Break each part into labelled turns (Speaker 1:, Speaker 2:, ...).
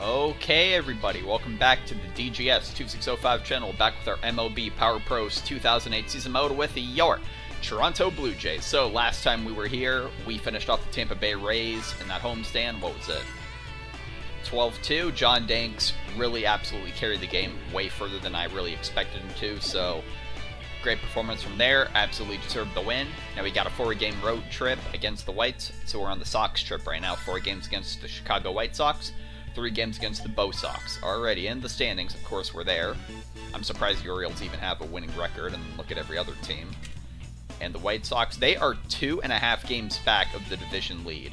Speaker 1: Okay, everybody, welcome back to the DGS 2605 channel, back with our MLB Power Pros 2008 season mode with your Toronto Blue Jays. So, last time we were here, we finished off the Tampa Bay Rays in that homestand. What was it? 12-2. John Danks really absolutely carried the game way further than I really expected him to, so great performance from there. Absolutely deserved the win. Now we got a 4-game road trip against the Whites, so we're on the Sox trip right now. 4 games against the Chicago White Sox, 3 games against the Bo Sox. Already in the standings, of course, we're there. I'm surprised the Orioles even have a winning record, and look at every other team. And the White Sox, they are 2.5 games back of the division lead.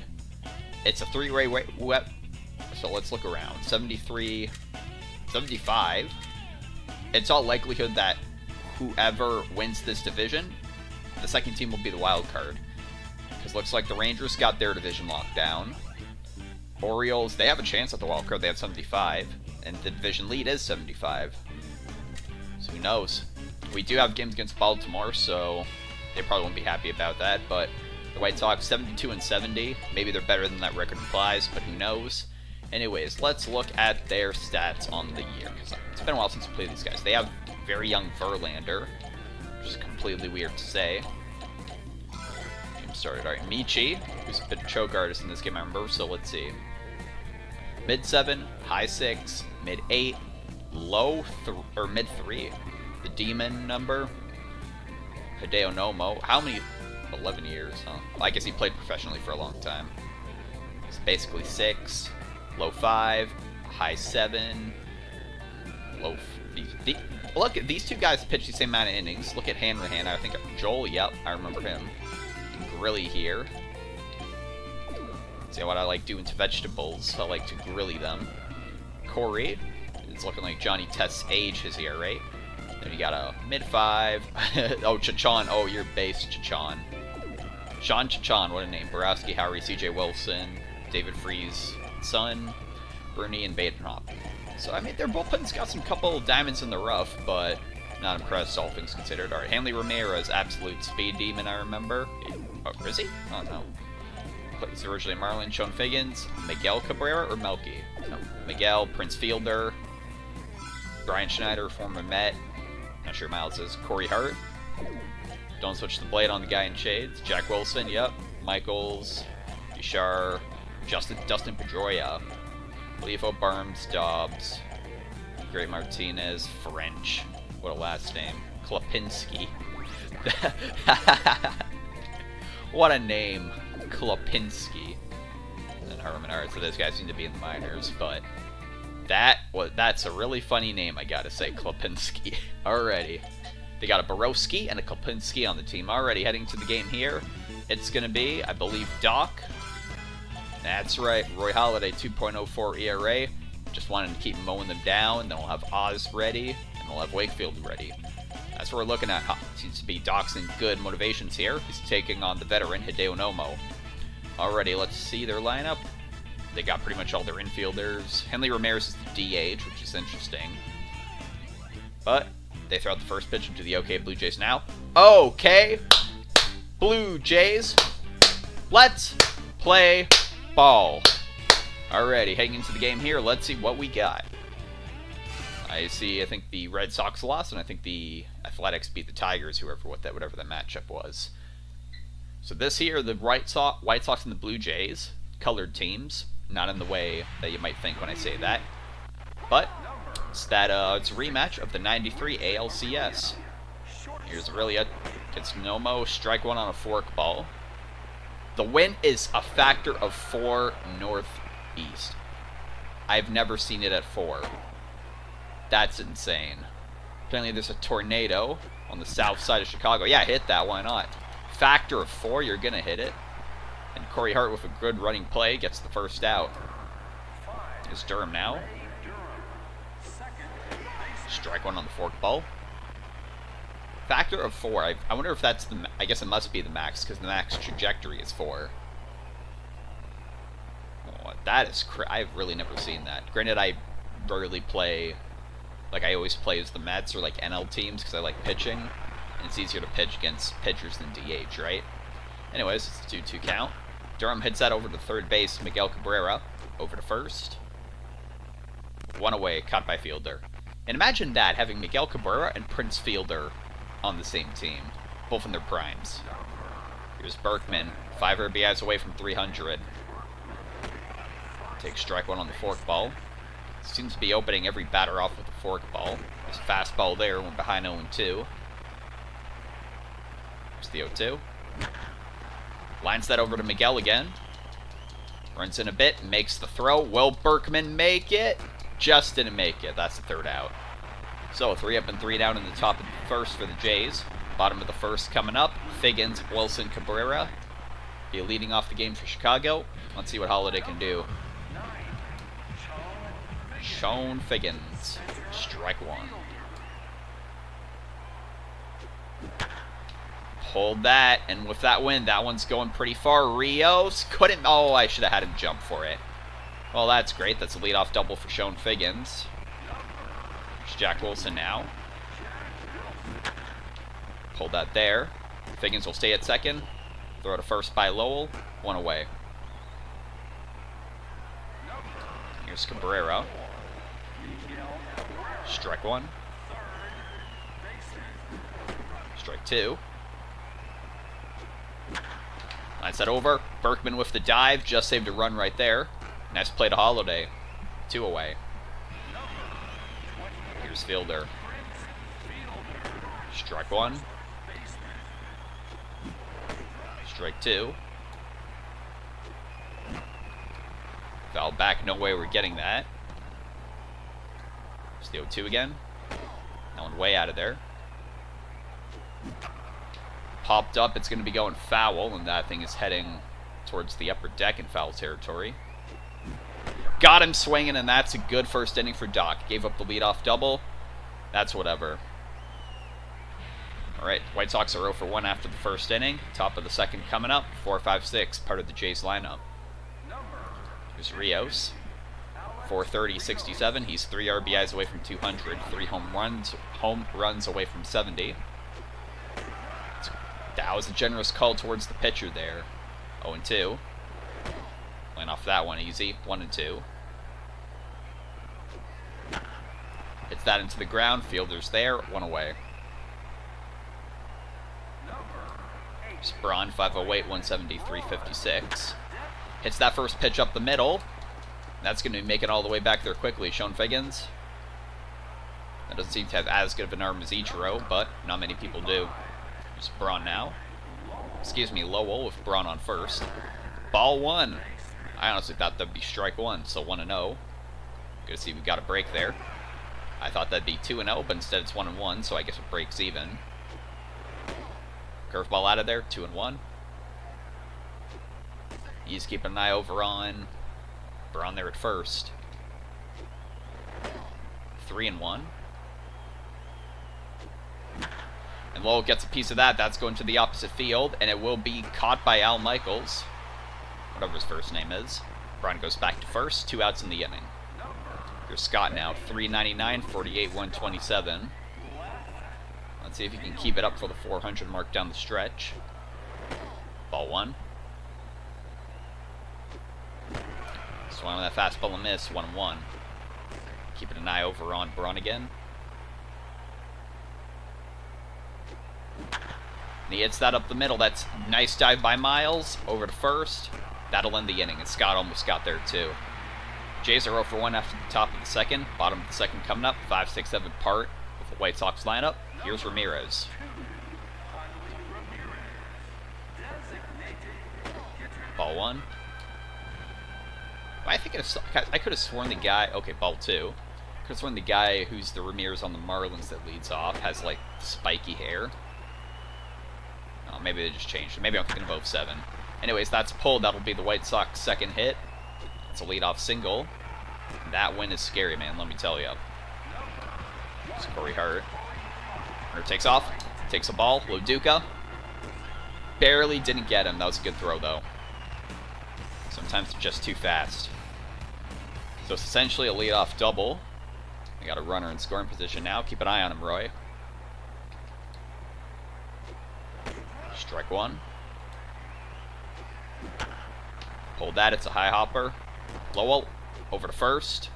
Speaker 1: It's a 3-way so let's look around. 73, 75. It's all likelihood that whoever wins this division, the second team will be the wild card. Because looks like the Rangers got their division locked down. Orioles, they have a chance at the wild card. They have 75. And the division lead is 75. So who knows? We do have games against Baltimore, so they probably won't be happy about that. But the White Sox, 72 and 70. Maybe they're better than that record implies, but who knows? Anyways, let's look at their stats on the year. Because it's been a while since we played these guys. They have very young Verlander, which is completely weird to say. Game started. Alright, Michi, who's a bit of a choke artist in this game, I remember, so let's see. Mid-7, high-6, mid-8, mid-3. The demon number. Hideo Nomo. How many? 11 years, huh? Well, I guess he played professionally for a long time. It's basically 6, low-5, high-7, low... Look, these two guys pitch the same amount of innings. Look at Hanrahan. I think Joel, yep, I remember him. Grilly here. See what I like doing to vegetables. I like to grilly them. Corey. It's looking like Johnny Test's age his year, right? Then you got a mid-5. Oh, Chachan. Oh, you're base, Chachan. Sean Chachan, what a name. Borowski, Howery, CJ Wilson, David Freeze, son, Bernie, and Badenhop. So, I mean, their bullpen's got some couple diamonds in the rough, but not impressed, all things considered. Alright, Hanley Ramirez, absolute speed demon, I remember. Oh, is he? Oh, no. He's originally Marlin, Sean Figgins, Miguel Cabrera, or Melky? No. Miguel, Prince Fielder, Brian Schneider, former Met. Not sure Miles is. Corey Hart. Don't switch the blade on the guy in shades. Jack Wilson, yep. Michaels, Bishar, Dustin Pedroia. Levo, Barnes, Dobbs, Great Martinez, French. What a last name. Klapinski. What a name. Klapinski. And Herman. Alright, so those guys seem to be in the minors, but that's a really funny name, I gotta say, Klapinski. Alrighty. They got a Borowski and a Klapinski on the team. Already heading to the game here. It's gonna be, I believe, Doc. That's right, Roy Halladay, 2.04 ERA. Just wanted to keep mowing them down. Then we'll have Oz ready, and we'll have Wakefield ready. That's what we're looking at. Seems to be Doc's in good motivations here. He's taking on the veteran Hideo Nomo. Alrighty, let's see their lineup. They got pretty much all their infielders. Henley Ramirez is the DH, which is interesting. But they throw out the first pitch into the OK Blue Jays now. Okay, Blue Jays, let's play ball. Alrighty, heading into the game here, let's see what we got. I think the Red Sox lost, and I think the Athletics beat the Tigers, whatever that matchup was. So this here, the White Sox and the Blue Jays, colored teams, not in the way that you might think when I say that. But it's a rematch of the 93 ALCS. Here's Aurelia, gets Nomo, strike one on a forkball. The wind is a factor of 4 northeast. I've never seen it at 4. That's insane. Apparently there's a tornado on the south side of Chicago. Yeah, hit that, why not? Factor of 4, you're gonna hit it. And Corey Hart with a good running play gets the first out. Here's Durham now. Strike one on the forkball. Factor of 4. I wonder if that's the... I guess it must be the max, because the max trajectory is 4. Oh, that is I've really never seen that. Granted, I rarely play... Like, I always play as the Mets or, like, NL teams, because I like pitching. And it's easier to pitch against pitchers than DH, right? Anyways, it's a 2-2 count. Durham hits that over to third base. Miguel Cabrera over to first. One away, caught by Fielder. And imagine that, having Miguel Cabrera and Prince Fielder on the same team, both in their primes. Here's Berkman, 5 RBIs away from 300. Takes strike one on the forkball. Seems to be opening every batter off with the forkball. There's a fastball there, went behind 0-2. There's the 0-2. Lines that over to Miguel again. Runs in a bit, makes the throw. Will Berkman make it? Just didn't make it. That's the third out. So 3 up and 3 down in the top of the first for the Jays. Bottom of the first coming up. Figgins, Wilson, Cabrera. Be leading off the game for Chicago. Let's see what Halladay can do. Sean Figgins. Strike one. Hold that, and with that win, that one's going pretty far. Rios couldn't... Oh, I should have had him jump for it. Well, that's great. That's a leadoff double for Sean Figgins. There's Jack Wilson now. Hold that there. Figgins will stay at second. Throw to first by Lowell. One away. Here's Cabrera. Strike one. Strike two. Lines that over. Berkman with the dive. Just saved a run right there. Nice play to Halladay. 2 away. Here's Fielder. Strike one. Strike two. Foul back. No way we're getting that. There's the 0-2 again. That one way out of there. Popped up. It's going to be going foul, and that thing is heading towards the upper deck in foul territory. Got him swinging, and that's a good first inning for Doc. Gave up the leadoff double. That's whatever. All right, White Sox are 0 for 1 after the first inning. Top of the second coming up. 4-5-6, part of the Jays lineup. Here's Rios. 430, 67. He's 3 RBIs away from 200. 3 home runs away from 70. That was a generous call towards the pitcher there. 0-2. Playing off that one easy. 1-2. Hits that into the ground. Fielder's there. 1 away. Braun, 508, 173, 56. Hits that first pitch up the middle. That's going to make it all the way back there quickly. Sean Figgins. That doesn't seem to have as good of an arm as Ichiro, but not many people do. There's Braun now. Excuse me, Lowell with Braun on first. Ball one. I honestly thought that'd be strike one, so 1-0. Good to see we got a break there. I thought that'd be 2-0, but instead it's 1-1, so I guess it breaks even. Curveball out of there, 2-1. He's keeping an eye over on Braun there at first. 3-1. And Lowell gets a piece of that. That's going to the opposite field, and it will be caught by Al Michaels, whatever his first name is. Braun goes back to first. 2 outs in the inning. Here's Scott now. 399, 48, 127. Let's see if he can keep it up for the 400 mark down the stretch. Ball one. Swung on that fastball and miss. 1-1. Keeping an eye over on Braun again. And he hits that up the middle. That's nice dive by Miles. Over to first. That'll end the inning. And Scott almost got there too. Jays are 0 for 1 after the top of the second. Bottom of the second coming up. 5, 6, 7 part with the White Sox lineup. Here's Ramirez. Ball one. I think I could have sworn the guy... Okay, ball two. Could have sworn the guy who's the Ramirez on the Marlins that leads off has, like, spiky hair. Oh, maybe they just changed it. Maybe I'm thinking of 07. Anyways, that's pulled. That'll be the White Sox second hit. It's a leadoff single. That win is scary, man, let me tell you. It's Corey Hart. Hart takes off. Takes a ball. Loduca. Barely didn't get him. That was a good throw, though. Sometimes it's just too fast. So it's essentially a leadoff double. We got a runner in scoring position now. Keep an eye on him, Roy. Strike one. Hold that. It's a high hopper. Lowell over to first.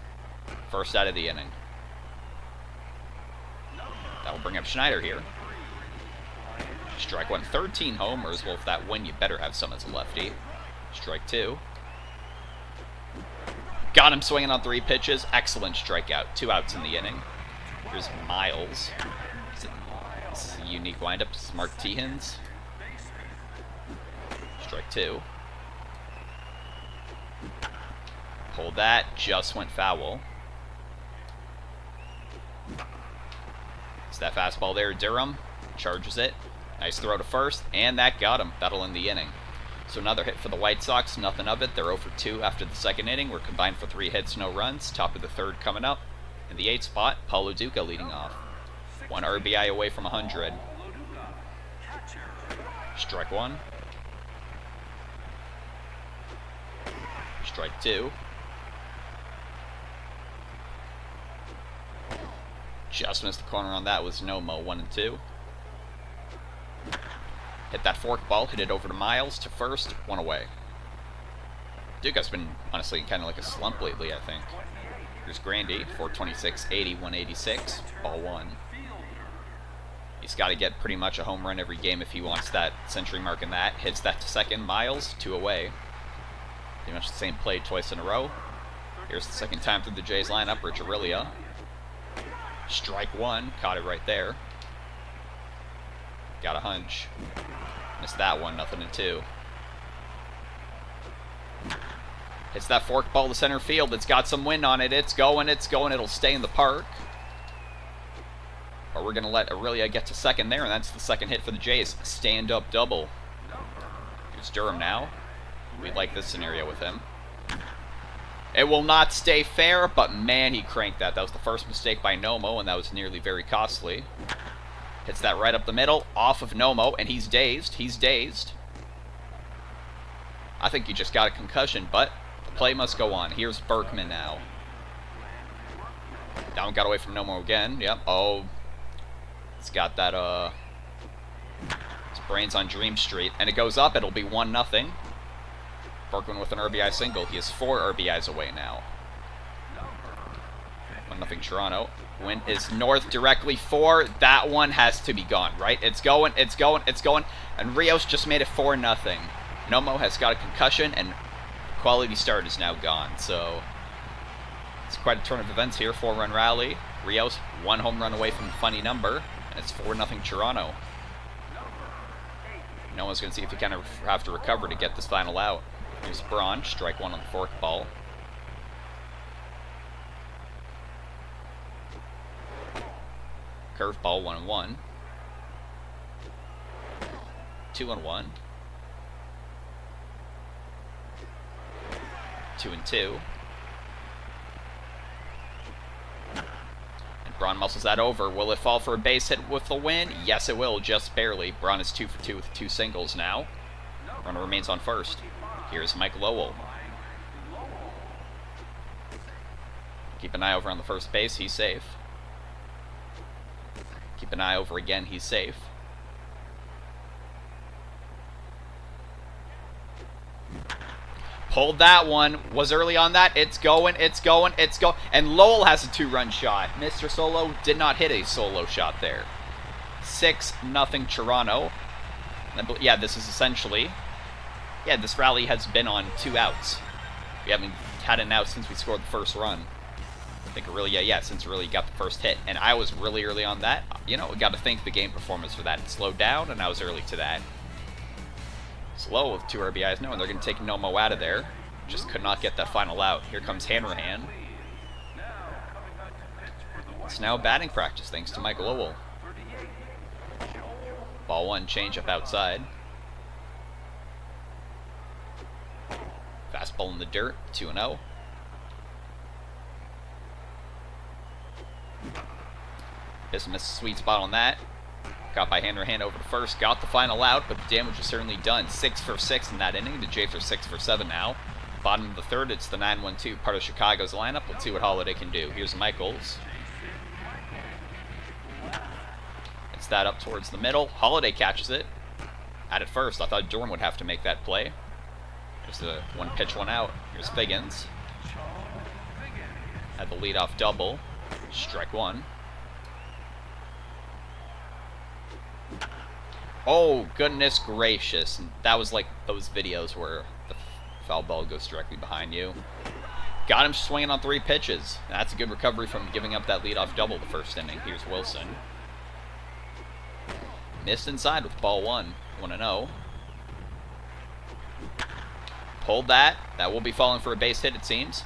Speaker 1: First out of the inning. That'll bring up Schneider here. Strike 1, 13 homers. Well, if that win, you better have some as a lefty. Strike 2. Got him swinging on 3 pitches. Excellent strikeout. 2 outs in the inning. Here's Miles. This is a unique windup. This is Mark Tehans. Strike 2. Pulled that. Just went foul. It's that fastball there. Durham charges it. Nice throw to first, and that got him. That'll end the inning. So another hit for the White Sox, nothing of it. They're 0 for 2 after the second inning. We're combined for 3 hits, no runs. Top of the third coming up. In the 8th spot, Paulo Duca leading off. 1 RBI away from 100. Strike 1. Strike 2. Just missed the corner on that was Nomo, 1 and 2. Hit that fork ball, hit it over to Miles, to first, 1 away. Duca's been, honestly, kind of like a slump lately, I think. Here's Grandy, 426, 80, 186, ball 1. He's got to get pretty much a home run every game if he wants that century mark in that. Hits that to second, Miles, 2 away. Pretty much the same play twice in a row. Here's the second time through the Jays lineup, Rich Aurelia. Strike 1, caught it right there. Got a hunch. Missed that one, nothing in 2. Hits that fork ball to center field. It's got some wind on it. It's going, it'll stay in the park. Or we're going to let Aurelia get to second there, and that's the second hit for the Jays. Stand-up double. Here's Durham now. We like this scenario with him. It will not stay fair, but man, he cranked that. That was the first mistake by Nomo, and that was nearly very costly. Hits that right up the middle, off of Nomo, and he's dazed. He's dazed. I think he just got a concussion, but the play must go on. Here's Berkman now. That one got away from Nomo again. Yep. Oh, it's got that, his brains on Dream Street. And it goes up. It'll be 1-0. Berkman with an RBI single. He is 4 RBIs away now. 1-0 Toronto. Wind is north directly 4. That one has to be gone, right? It's going. And Rios just made it 4-0. Nomo has got a concussion, and quality start is now gone. So it's quite a turn of events here. 4-run rally. Rios 1 home run away from the funny number, and it's 4-0 Toronto. No one's going to see if he kind of have to recover to get this final out. Here's Braun, strike 1 on the fork ball. Curveball, 1-1. 2-1. 2-2. And Braun muscles that over. Will it fall for a base hit with the win? Yes, it will, just barely. Braun is 2 for 2 with 2 singles now. Runner remains on first. Here's Mike Lowell. Keep an eye over on the first base. He's safe. Keep an eye over again. He's safe. Pulled that one. Was early on that. It's going. And Lowell has a 2-run shot. Mr. Solo did not hit a solo shot there. 6-0 Toronto. Yeah, this is essentially... Yeah, this rally has been on 2 outs. We haven't had an out since we scored the first run. I think Aurelia, yeah, since Aurelia got the first hit. And I was really early on that. You know, we got to thank the game performance for that. It slowed down, and I was early to that. Slow with 2 RBIs. No, and they're going to take Nomo out of there. Just could not get that final out. Here comes Hanrahan. It's now batting practice, thanks to Mike Lowell. Ball 1, change up outside. Fastball in the dirt, 2-0. Just missed a sweet spot on that. Got by Hanrahan over to first. Got the final out, but the damage was certainly done. 6 for 6 in that inning. The Jays are 6 for 7 now. Bottom of the third, it's the 9-1-2, part of Chicago's lineup. Let's see what Halladay can do. Here's Michaels. It's that up towards the middle. Halladay catches it. At first, I thought Durham would have to make that play. There's the 1 pitch, 1 out. Here's Figgins. had the leadoff double. Strike one. Oh, goodness gracious. That was like those videos where the foul ball goes directly behind you. Got him swinging on 3 pitches. That's a good recovery from giving up that leadoff double the first inning. Here's Wilson. Missed inside with ball 1. 1-0. Pulled that. That will be falling for a base hit, it seems.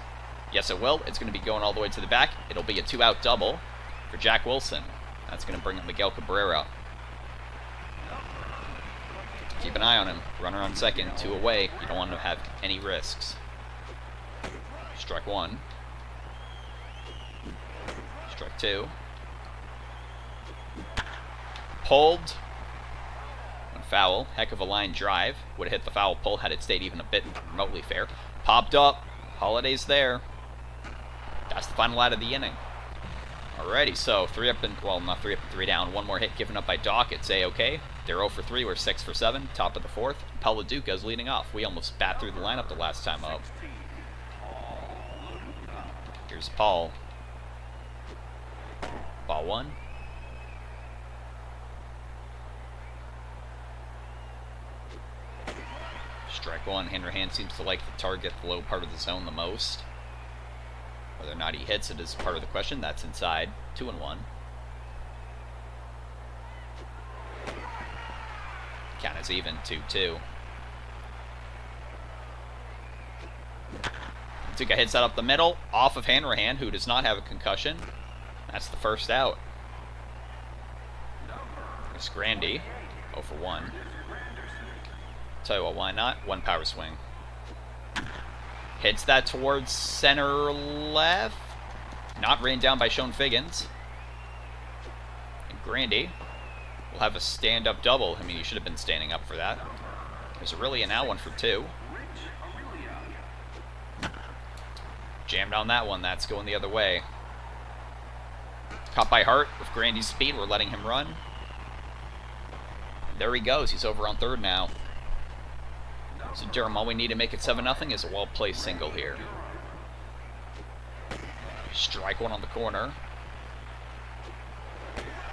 Speaker 1: Yes, it will. It's going to be going all the way to the back. It'll be a 2-out double for Jack Wilson. That's going to bring up Miguel Cabrera. Keep an eye on him. Runner on second, 2 away. You don't want to have any risks. Strike 1. Strike 2. Pulled. One foul. Heck of a line drive. Would have hit the foul pole had it stayed even a bit remotely fair. Popped up. Halladay's there. That's the final out of the inning. Alrighty, so 3 up and, well, not 3 up and 3 down. One more hit given up by Doc. It's A-OK. They're 0 for 3. We're 6 for 7. Top of the 4th. Paulo Duca's leading off. We almost bat through the lineup the last time up. Here's Paul. Ball 1. Strike 1. Hanrahan seems to like to target the low part of the zone the most. Whether or not he hits it is part of the question. That's inside. 2-1. Count is even. 2-2. Duca hits that up the middle. Off of Hanrahan, who does not have a concussion. That's the first out. There's Grandy. 0 for 1. Tell you what, why not? 1 power swing. Hits that towards center left. Not rained down by Sean Figgins. And Grandy will have a stand-up double. I mean, he should have been standing up for that. There's Aurelia now, 1 for 2. Jammed on that one. That's going the other way. Caught by Hart with Grandy's speed. We're letting him run. There he goes. He's over on third now. So Durham, all we need to make it 7-0 is a well-placed single here. Strike 1 on the corner.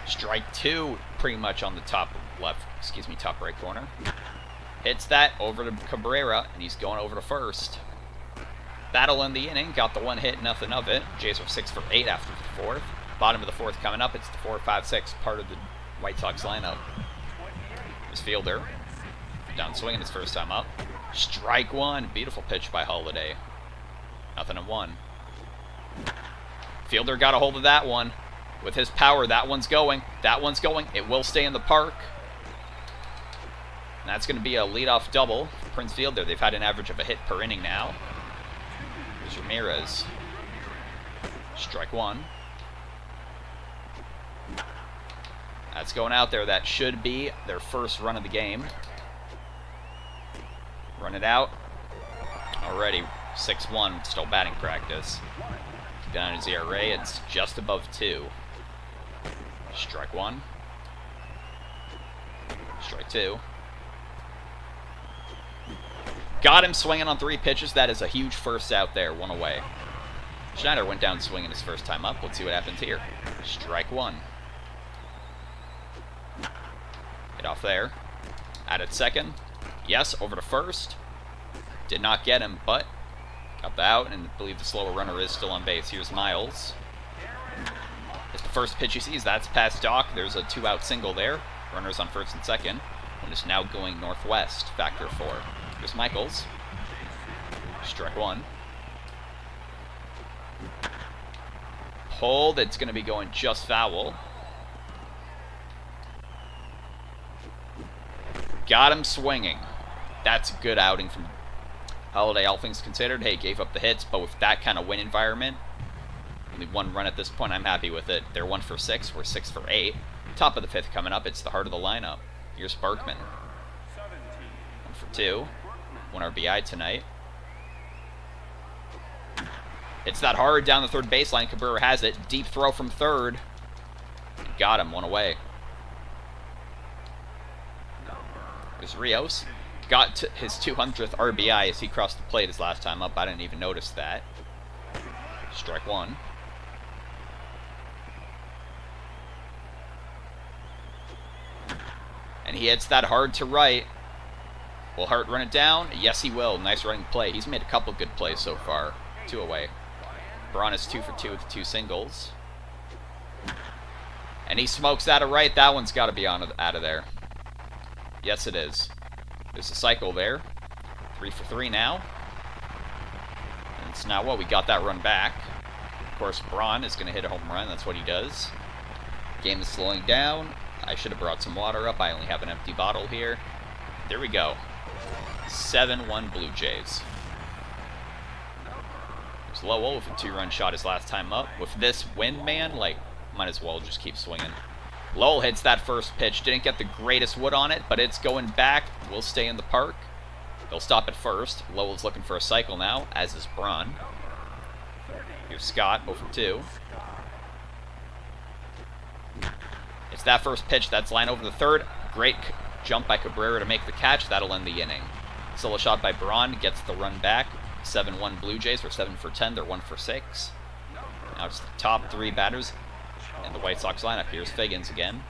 Speaker 1: Strike 2 pretty much on the top left, top right corner. Hits that over to Cabrera, and he's going over to first. Battle in the inning. Got the 1 hit, nothing of it. Jays are 6 for 8 after the 4th. Bottom of the 4th coming up. It's the 4-5-6 part of the White Sox lineup. This fielder. Down swinging his first time up. Strike 1. Beautiful pitch by Halladay. 0-1. Fielder got a hold of that one. With his power, that one's going. That one's going. It will stay in the park. And that's going to be a leadoff double for Prince Fielder. They've had an average of a hit per inning now. Here's Ramirez. Strike 1. That's going out there. That should be their first run of the game. Run it out. Already 6-1, still batting practice. Down his ERA, it's just above 2. Strike 1. Strike 2. Got him swinging on 3 pitches. That is a huge first out there. 1 away. Schneider went down swinging his first time up. Let's see what happens here. Strike 1. Hit off there. Out at second. Yes, over to first. Did not get him, but got the out, and I believe the slower runner is still on base. Here's Miles. It's the first pitch he sees. That's past Doc. There's a 2-out single there. Runners on first and second. And is now going northwest. Factor 4. Here's Michaels. Strike 1. Pulled. It's going to be going just foul. Got him swinging. That's a good outing from Halladay, all things considered. Hey, gave up the hits, but with that kind of win environment, only 1 run at this point, I'm happy with it. They're 1 for 6. We're 6 for 8. Top of the 5th coming up. It's the heart of the lineup. Here's Berkman. 1 for 2. 1 RBI tonight. It's that hard down the third baseline. Cabrera has it. Deep throw from third. Got him. 1 away. There's Rios. Got to his 200th RBI as he crossed the plate his last time up. I didn't even notice that. Strike 1. And he hits that hard to right. Will Hart run it down? Yes, he will. Nice running play. He's made a couple good plays so far. 2 away. Braun is 2 for 2 with 2 singles. And he smokes that to right. That one's got to be out of there. Yes, it is. There's a cycle there. 3 for 3 now. And it's now what? We got that run back. Of course, Braun is going to hit a home run. That's what he does. Game is slowing down. I should have brought some water up. I only have an empty bottle here. There we go. 7-1 Blue Jays. There's Lowell with a 2-run shot his last time up. With this wind, man, like, might as well just keep swinging. Lowell hits that first pitch. Didn't get the greatest wood on it, but it's going back. Will stay in the park. They'll stop at first. Lowell's looking for a cycle now, as is Braun. Here's Scott, 0 for 2. It's that first pitch. That's line over the third. Great jump by Cabrera to make the catch. That'll end the inning. Still a shot by Braun. Gets the run back. 7-1 Blue Jays. We're 7 for 10. They're 1 for 6. Now it's the top 3 batters in the White Sox lineup. Here's Figgins again.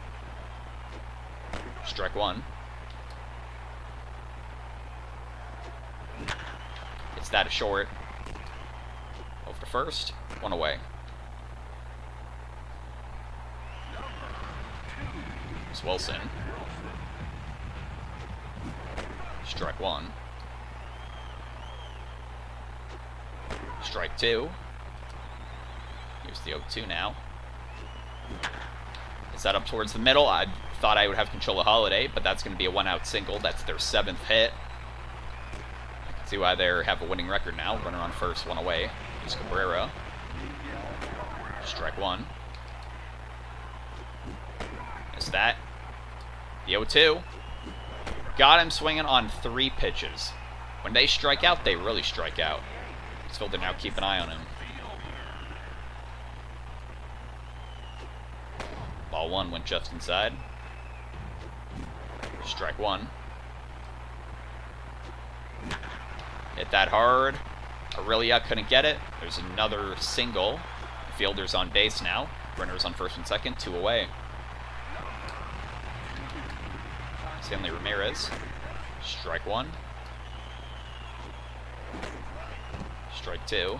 Speaker 1: Strike 1. It's that short. Over to first. 1 away. It's Wilson. Strike 1. Strike 2. Here's the 0-2 now. Is that up towards the middle? I thought I would have control of Halladay, but that's going to be a 1-out single. That's their 7th hit. I can see why they have a winning record now. Runner on first, 1 away. Here's Cabrera. Strike 1. Is that the 0-2? Got him swinging on 3 pitches. When they strike out, they really strike out. This fielder now keep an eye on him. Ball 1 went just inside. Strike 1. Hit that hard. Aurelia couldn't get it. There's another single. The fielder's on base now. Runner's on first and second, 2 away. Stanley Ramirez. Strike 1. Strike 2.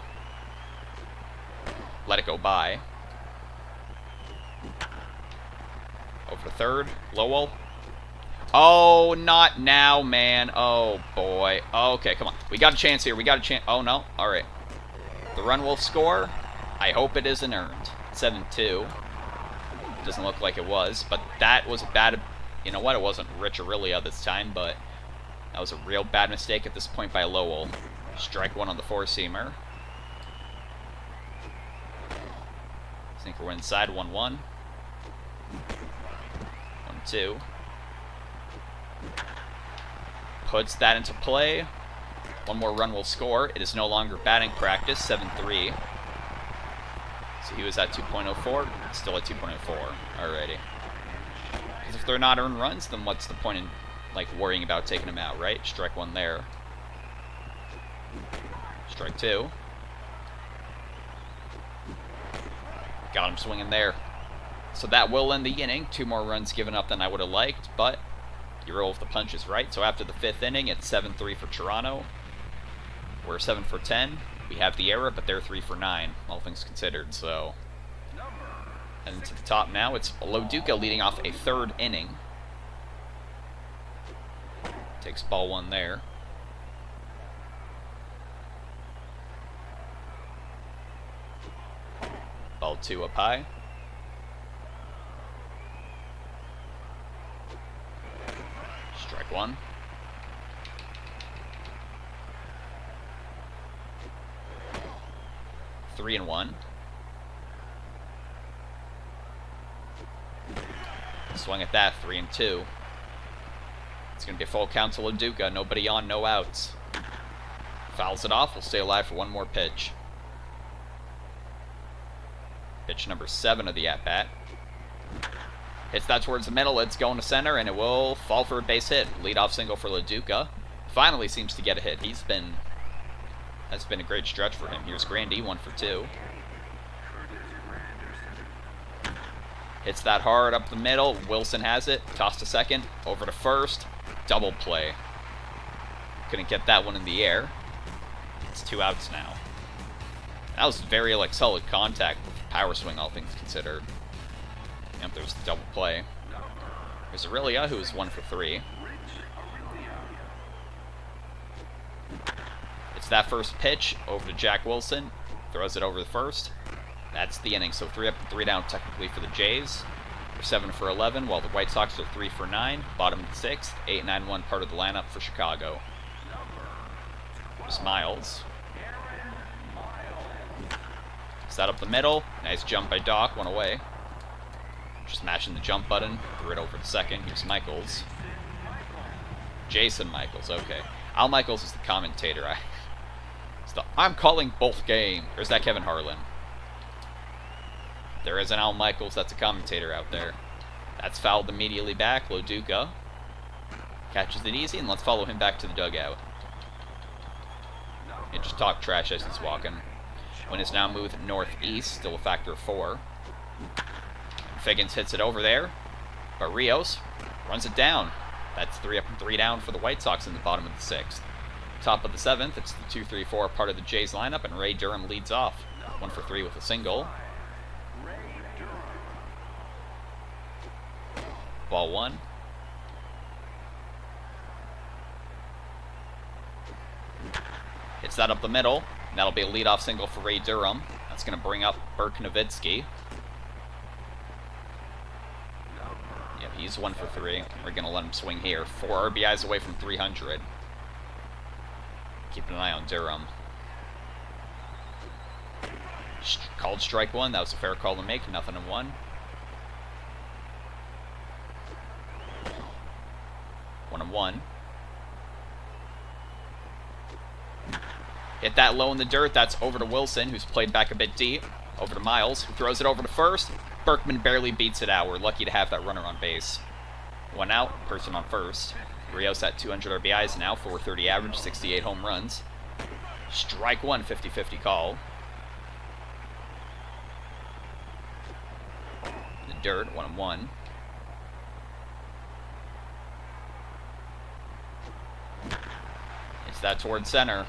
Speaker 1: Let it go by. Over to third. Lowell. Oh, not now, man. Oh, boy. Okay, come on. We got a chance here. We got a chance. Oh, no. All right. The run will score. I hope it isn't earned. 7-2. Doesn't look like it was, but that was a bad... You know what? It wasn't Rich Aurelia this time, but that was a real bad mistake at this point by Lowell. Strike 1 on the 4-seamer. Sinker inside, 1-1. 1-2. Puts that into play. 1 more run will score. It is no longer batting practice, 7-3. So he was at 2.04, still at 2.04. Alrighty. Because if they're not earned runs, then what's the point in like worrying about taking them out, right? Strike 1 there. Strike 2. Got him swinging there. So that will end the inning. 2 more runs given up than I would have liked, but you roll with the punches, right? So after the 5th inning, it's 7-3 for Toronto. We're 7 for 10. We have the error, but they're 3 for 9, all things considered. So, and to the top now, it's Loduca leading off a 3rd inning. Takes ball 1 there. Ball 2 up high. Strike 1. Three and 1. Swing at that, 3 and 2. It's going to be a full count to Loduca. Nobody on, no outs. Fouls it off. We'll stay alive for 1 more pitch. Pitch number 7 of the at-bat. Hits that towards the middle. It's going to center, and it will fall for a base hit. Leadoff single for Loduca. Finally seems to get a hit. That's been a great stretch for him. Here's Grandy, 1 for 2. Hits that hard up the middle. Wilson has it. Toss to second. Over to first. Double play. Couldn't get that one in the air. It's 2 outs now. That was very, like, solid contact with power swing, all things considered. Yep, there's the double play. There's Aurelia, who is 1 for 3. It's that first pitch over to Jack Wilson. Throws it over the first. That's the inning. So 3 up and 3 down technically for the Jays. They're 7 for 11, while the White Sox are 3 for 9. Bottom of the 6th. 8-9-1 part of the lineup for Chicago. There's Miles. Set up the middle. Nice jump by Doc. 1 away. Just mashing the jump button. Threw it over to second. Here's Michaels. Jason Michaels. Okay. Al Michaels is the commentator. I'm calling both game. Or is that Kevin Harlan? There is an Al Michaels that's a commentator out there. That's fouled immediately back. Loduca catches it easy, and let's follow him back to the dugout. And just talk trash as he's walking. Wind is now moved northeast, still a factor of 4. Figgins hits it over there, but Rios runs it down. That's 3 up and 3 down for the White Sox in the bottom of the 6th. Top of the 7th, it's the 2-3-4 part of the Jays lineup, and Ray Durham leads off. 1 for 3 with a single. Ball 1. Hits that up the middle. And that'll be a leadoff single for Ray Durham. That's going to bring up Burke Nowitzki. Yep, he's 1 for 3. We're going to let him swing here. 4 RBIs away from 300. Keeping an eye on Durham. Called strike 1. That was a fair call to make. 0-1. 1-1. Hit that low in the dirt. That's over to Wilson, who's played back a bit deep. Over to Miles, who throws it over to first. Berkman barely beats it out. We're lucky to have that runner on base. 1 out, person on first. Rios at 200 RBIs now, 430 average, 68 home runs. Strike 1, 50-50 call. In the dirt, 1-1. It's that toward center.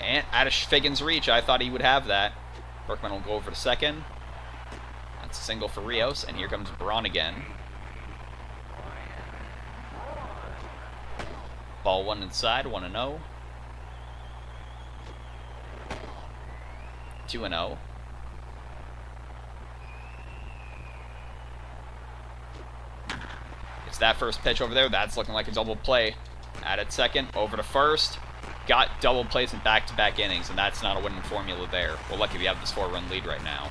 Speaker 1: And out of Figgins' reach, I thought he would have that. Berkman will go over to second. That's a single for Rios, and here comes Braun again. Ball 1 inside, 1-0. 2-0. It's that first pitch over there. That's looking like a double play. At second, over to first. Got double plays in back-to-back innings, and that's not a winning formula there. We're lucky we have this 4-run lead right now.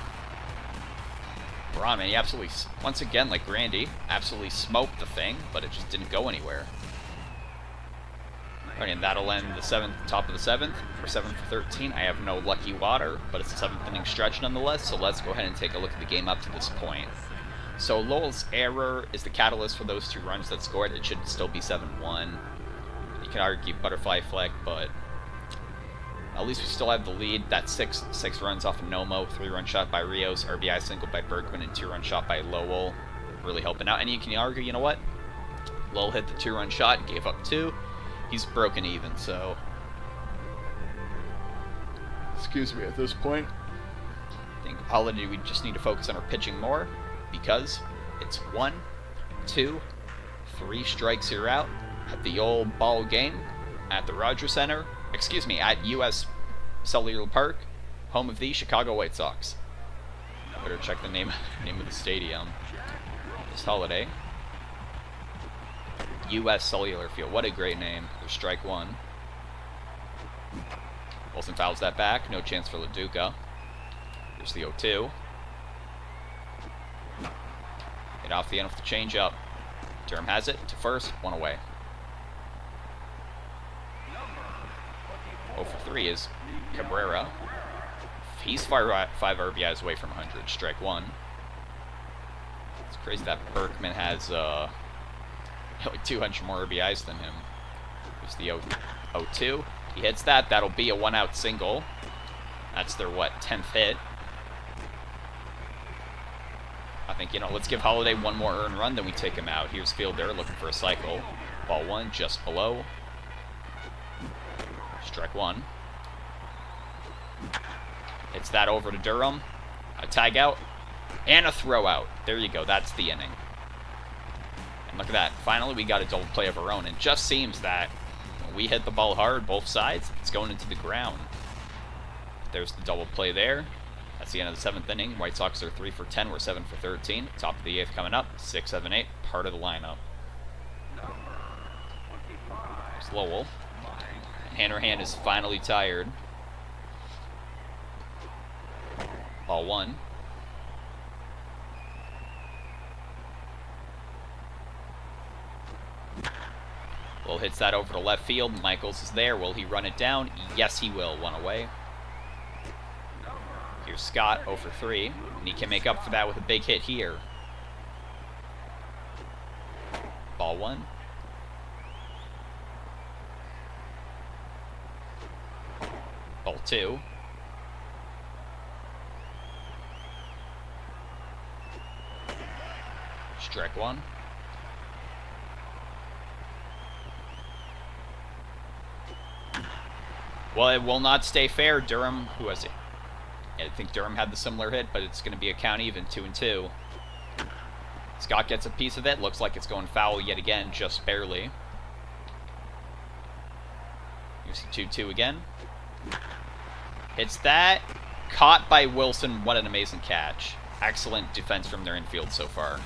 Speaker 1: Braun, man, he absolutely, once again, like Grandy, absolutely smoked the thing, but it just didn't go anywhere. Alright, and that'll end the 7th, top of the 7th. For 7 for 13, I have no lucky water, but it's a 7th inning stretch nonetheless, so let's go ahead and take a look at the game up to this point. So Lowell's error is the catalyst for those 2 runs that scored. It should still be 7-1. You can argue butterfly effect, but at least we still have the lead. That's six runs off of Nomo, 3-run shot by Rios, RBI single by Berkman, and 2-run shot by Lowell. Really helping out. And you can argue, you know what? Lowell hit the 2-run shot, gave up 2. He's broken even, so excuse me at this point. I think Halladay, we just need to focus on our pitching more, because it's 1, 2, 3 strikes, you're out. At the old ball game at the Rogers Center, excuse me, at U.S. Cellular Park, home of the Chicago White Sox. Better check the name of the stadium. It's Halladay. U.S. Cellular Field. What a great name. There's strike 1. Wilson fouls that back. No chance for Loduca. Here's the 0-2. Hit off the end with the changeup. Durham has it to first. 1 away. 0 for 3 is Cabrera. He's 5 RBIs away from 100. Strike 1. It's crazy that Berkman has like 200 more RBIs than him. There's the 0-2. He hits that. That'll be a 1-out single. That's their, 10th hit. I think, you know, let's give Halladay one more earned run, then we take him out. Here's Fielder looking for a cycle. Ball one, just below. Strike one. Hits that over to Durham. A tag out. And a throw out. There you go. That's the inning. And look at that. Finally, we got a double play of our own. It just seems that when we hit the ball hard, both sides, it's going into the ground. There's the double play there. That's the end of the 7th inning. White Sox are 3 for 10. We're 7 for 13. Top of the 8th coming up. 6, 7, 8. Part of the lineup. There's Lowell. Hanrahan is finally tired. Ball one. Will hits that over to left field. Michaels is there. Will he run it down? Yes, he will. One away. Here's Scott, 0 for 3. And he can make up for that with a big hit here. Ball one. Ball two. Strike one. Well, it will not stay fair. Durham, who has it? I think Durham had the similar hit, but it's going to be a count even, 2-2. Scott gets a piece of it. Looks like it's going foul yet again, just barely. You see 2-2 again. Hits that. Caught by Wilson. What an amazing catch. Excellent defense from their infield so far.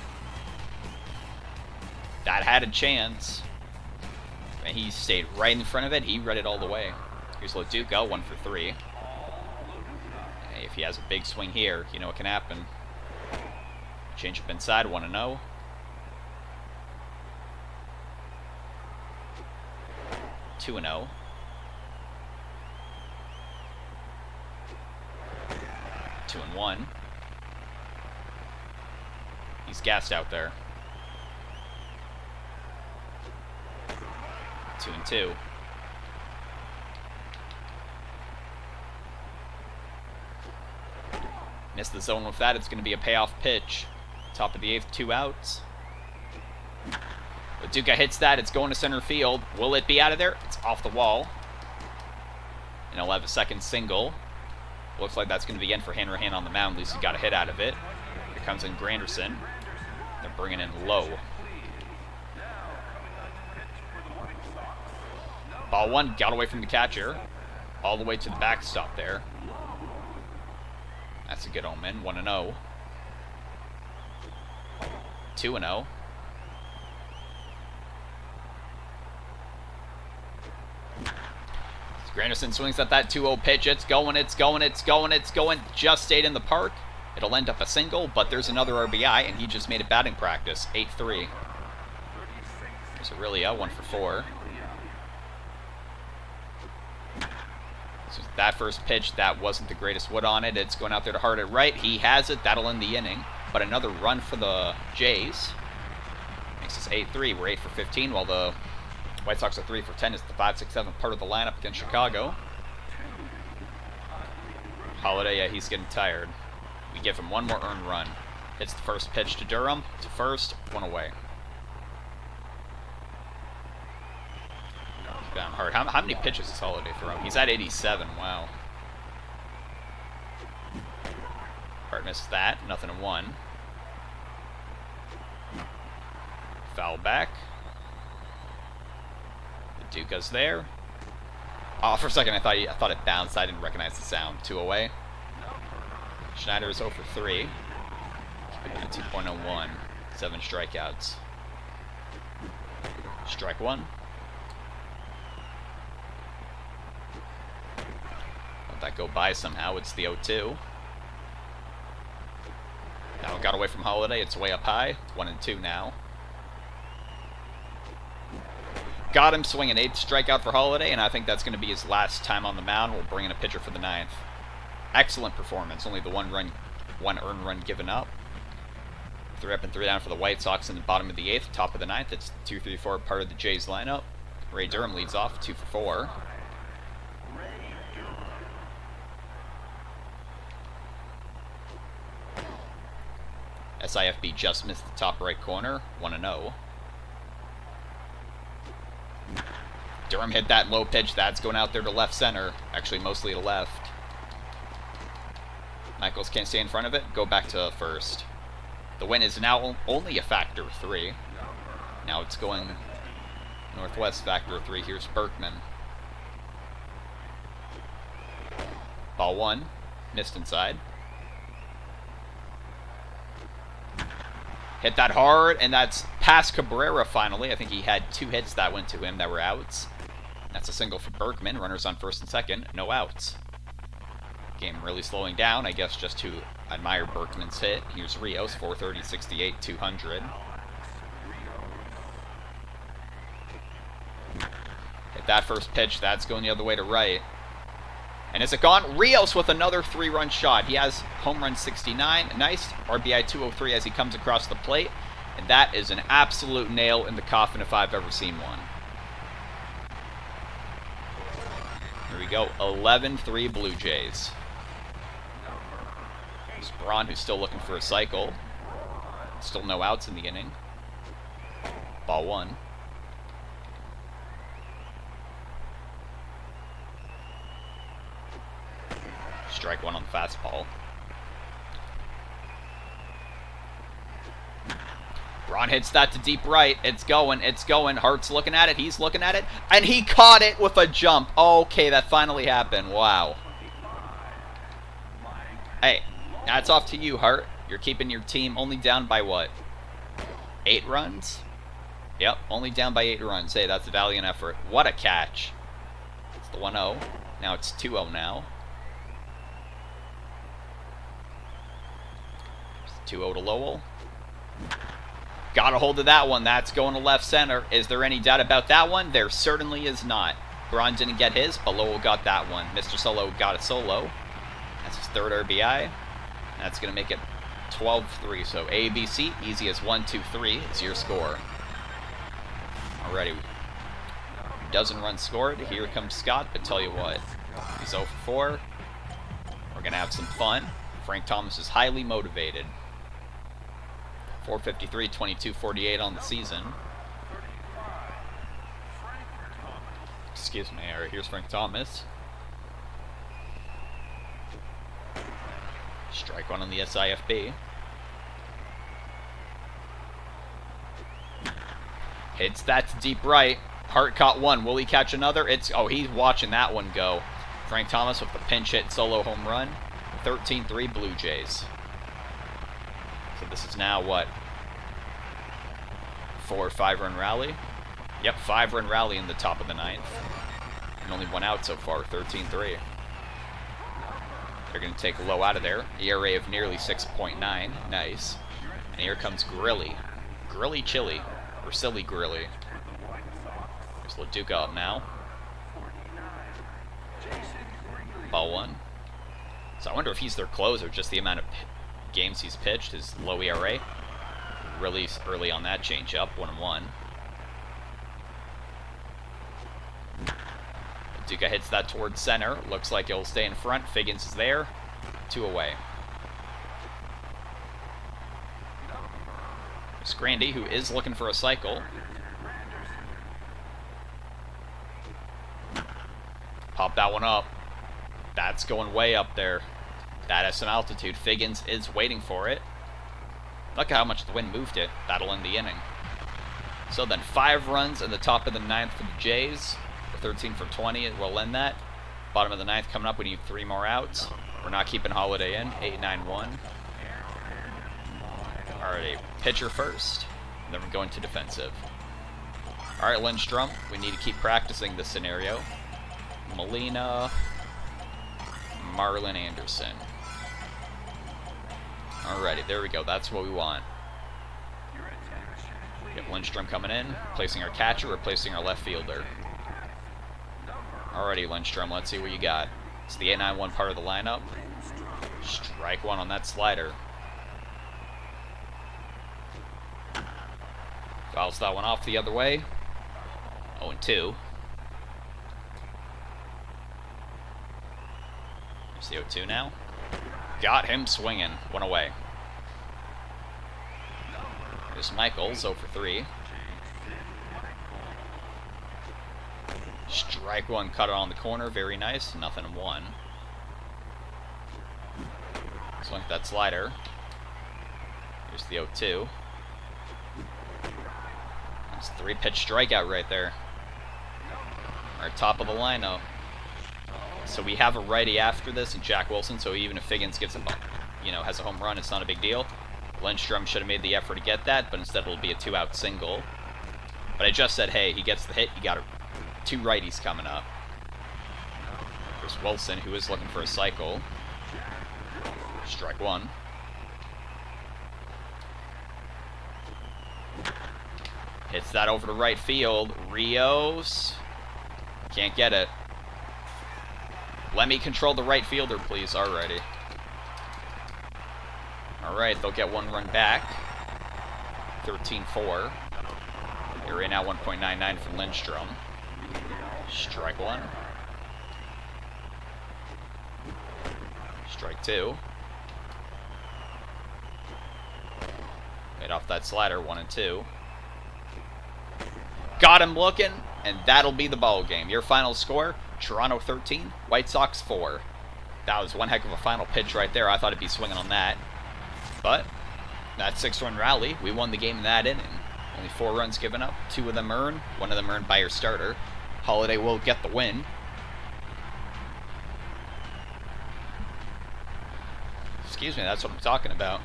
Speaker 1: That had a chance. And he stayed right in front of it. He read it all the way. Here's Loduca, 1 for 3. Hey, if he has a big swing here, you know what can happen. Change up inside, 1-0. Two and 0. Two and 1. He's gassed out there. 2-2. Missed the zone with that. It's going to be a payoff pitch. Top of the 8th, 2 outs. Loduca hits that. It's going to center field. Will it be out of there? It's off the wall. And he'll have a second single. Looks like that's going to be in for Hanrahan on the mound. At least he got a hit out of it. Here comes in Granderson. They're bringing in Low. Ball one, got away from the catcher. All the way to the backstop there. That's a good omen. 1-0. 2-0. Granderson swings at that 2-0 pitch. It's going, it's going, it's going, it's going. Just stayed in the park. It'll end up a single, but there's another RBI, and he just made a batting practice. 8-3. There's Aurelia, 1 for 4. So that first pitch, that wasn't the greatest wood on it. It's going out there to hard it right. He has it. That'll end the inning. But another run for the Jays. Makes us 8-3. We're 8 for 15, while the White Sox are 3 for 10. It's the 5, 6, 7 part of the lineup against Chicago. Halladay, yeah, he's getting tired. We give him one more earned run. Hits the first pitch to Durham. To first, 1 away. Down hard. How many pitches is Halladay throwing? He's at 87. Wow. Hart misses that. 0-1. Foul back. The Duca's there. Oh, for a second I thought it bounced. I didn't recognize the sound. 2 away. Schneider is 0 for 3. Keeping it at 2.01. 7 strikeouts. Strike 1. Let that go by somehow. It's the 0-2. Now it got away from Halladay. It's way up high. 1-2 now. Got him swinging 8th strikeout for Halladay, and I think that's going to be his last time on the mound. We'll bring in a pitcher for the 9th. Excellent performance. Only the one earned run given up. 3 up and 3 down for the White Sox in the bottom of the 8th, top of the 9th. It's 2-3-4 part of the Jays lineup. Ray Durham leads off, 2 for 4. SIFB just missed the top right corner. 1-0. Durham hit that low pitch. That's going out there to left center. Actually, mostly to left. Michaels can't stay in front of it. Go back to first. The win is now only a factor 3. Now it's going northwest factor 3. Here's Berkman. Ball 1. Missed inside. Hit that hard, and that's past Cabrera finally. I think he had 2 hits that went to him that were outs. That's a single for Berkman. Runners on first and second. No outs. Game really slowing down, I guess, just to admire Berkman's hit. Here's Rios, 430, 68, 200. Hit that first pitch. That's going the other way to right. And is it gone? Rios with another 3-run shot. He has home run 69. Nice RBI 203 as he comes across the plate. And that is an absolute nail in the coffin if I've ever seen one. Here we go. 11-3 Blue Jays. There's Braun, who's still looking for a cycle. Still no outs in the inning. Ball 1. Strike 1 on the fastball. Braun hits that to deep right. It's going. It's going. Hart's looking at it. He's looking at it. And he caught it with a jump. Okay, that finally happened. Wow. Hey, that's off to you, Hart. You're keeping your team only down by what? 8 runs? Yep, only down by 8 runs. Hey, that's a valiant effort. What a catch. It's the 1-0. Now it's 2-0 now. 2-0 to Lowell. Got a hold of that one. That's going to left center. Is there any doubt about that one? There certainly is not. Braun didn't get his, but Lowell got that one. Mr. Solo got a solo. That's his 3rd RBI. That's going to make it 12-3. So ABC, easy as 1, 2, 3 is your score. Alrighty. Dozen runs scored. Here comes Scott, but tell you what, he's 0 for 4. We're going to have some fun. Frank Thomas is highly motivated. 453, 22-48 on the season. Excuse me. All right, here's Frank Thomas. Strike 1 on the SIFB. Hits that to deep right. Hart caught one. Will he catch another? He's watching that one go. Frank Thomas with the pinch hit solo home run. 13-3 Blue Jays. So this is now what? 4 or 5 run rally? Yep, 5 run rally in the top of the 9th. And only 1 out so far, 13-3. They're going to take Low out of there. ERA of nearly 6.9. Nice. And here comes Grilly. Grilly Chili. Or Silly Grilly. There's LaDuca up now. Ball 1. So I wonder if he's their closer, just the amount of games he's pitched, his low ERA. Really early on that changeup, 1-1. Duca hits that towards center. Looks like he'll stay in front. Figgins is there. 2 away. There's Grandy, who is looking for a cycle. Pop that one up. That's going way up there. That has some altitude. Figgins is waiting for it. Look at how much the wind moved it. That'll end the inning. So then 5 runs in the top of the 9th for the Jays. 13 for 20. It will end that. Bottom of the 9th coming up. We need 3 more outs. We're not keeping Halladay in. 8-9-1. Alright, pitcher first. Then we're going to defensive. Alright, Lindstrom. We need to keep practicing this scenario. Molina. Marlon Anderson. Alrighty, there we go. That's what we want. We have Lindstrom coming in, replacing our catcher, replacing our left fielder. Alrighty, Lindstrom, let's see what you got. It's the 8-9-1 part of the lineup. Strike 1 on that slider. Fouls that one off the other way. 0-2. Here's the 0-2 now. Got him swinging. 1 away. Here's Michaels, 0 for 3. Strike one, cut it on the corner, very nice, nothing in 1. Swing that slider. Here's the 0-2. That's a 3-pitch strikeout right there. Our top of the lineup. So we have a righty after this, and Jack Wilson, so even if Figgins gets has a home run, it's not a big deal. Lindstrom should have made the effort to get that, but instead it'll be a 2-out single. But I just said, hey, he gets the hit, you got 2 righties coming up. There's Wilson, who is looking for a cycle. Strike one. Hits that over to right field. Rios. Can't get it. Let me control the right fielder, please. Alrighty. Alright, they'll get 1 run back. 13-4. Area now 1.99 for Lindstrom. Strike one. Strike two. Made off that slider, 1 and 2. Got him looking, and that'll be the ball game. Your final score, Toronto 13, White Sox 4. That was one heck of a final pitch right there. I thought it'd be swinging on that. But that 6-run rally, we won the game in that inning. Only 4 runs given up, 2 of them earned, 1 of them earned by your starter. Halladay will get the win. Excuse me, that's what I'm talking about.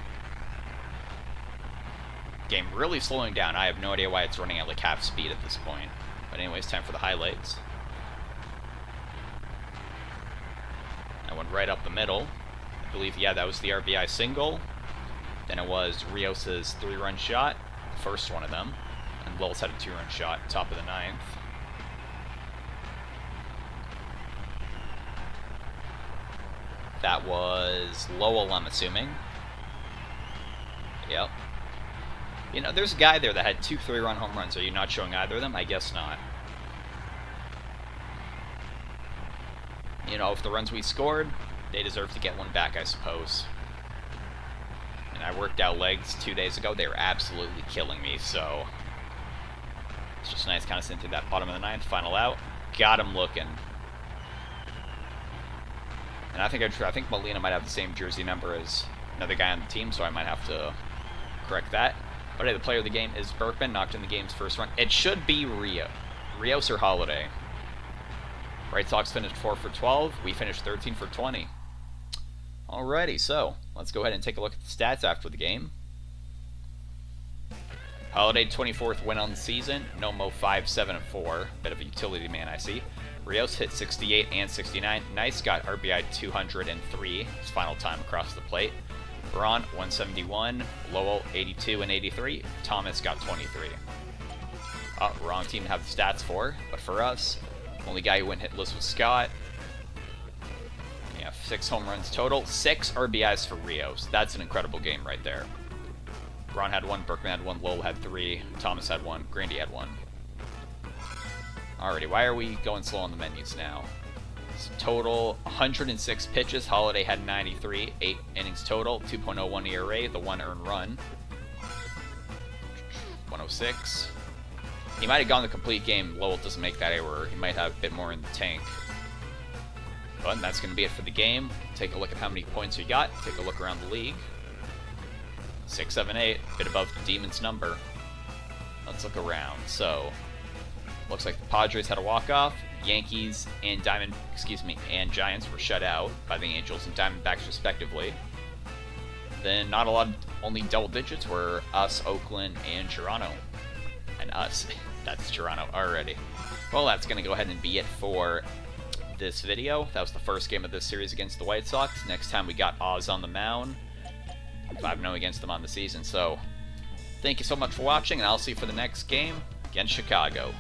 Speaker 1: Game really slowing down. I have no idea why it's running at like half speed at this point. But anyways, time for the highlights. I went right up the middle. I believe, yeah, that was the RBI single. Then it was Rios' 3-run shot, the first one of them. And Lowell's had a 2-run shot, top of the 9th. That was Lowell, I'm assuming. Yep. You know, there's a guy there that had 2 3-run home runs. Are you not showing either of them? I guess not. You know, if the runs we scored, they deserve to get 1 back, I suppose. And I worked out legs 2 days ago. They were absolutely killing me, so it's just nice kind of sitting through that bottom of the 9th, final out. Got him looking. And I think Molina might have the same jersey number as another guy on the team, so I might have to correct that. But hey, the player of the game is Berkman, knocked in the game's first run. It should be Rios or Halladay. White Sox finished 4 for 12. We finished 13 for 20. Alrighty, so let's go ahead and take a look at the stats after the game. Halladay, 24th win on the season. Nomo, 5, 7, and 4. Bit of a utility man, I see. Rios hit 68 and 69. Nice, got RBI 203. His final time across the plate. Braun, 171. Lowell, 82 and 83. Thomas got 23. Oh, wrong team to have the stats for, but for us, only guy who went hitless was Scott. Yeah, 6 home runs total. 6 RBIs for Rios. That's an incredible game right there. Braun had 1, Berkman had 1, Lowell had 3, Thomas had 1, Grandy had 1. Alrighty, why are we going slow on the menus now? So total 106 pitches. Halladay had 93, 8 innings total, 2.01 ERA, the 1 earned run. 106. He might have gone the complete game. Lowell doesn't make that error. He might have a bit more in the tank. But that's going to be it for the game. Take a look at how many points we got. Take a look around the league. 6, 7, 8. A bit above the Demons' number. Let's look around. So, looks like the Padres had a walk-off. Yankees and and Giants were shut out by the Angels and Diamondbacks respectively. Then not a lot, only double digits were us, Oakland, and Toronto. And us. That's Toronto already. Well, that's going to go ahead and be it for this video. That was the first game of this series against the White Sox. Next time we got Oz on the mound. 5-0 against them on the season. So, thank you so much for watching, and I'll see you for the next game against Chicago.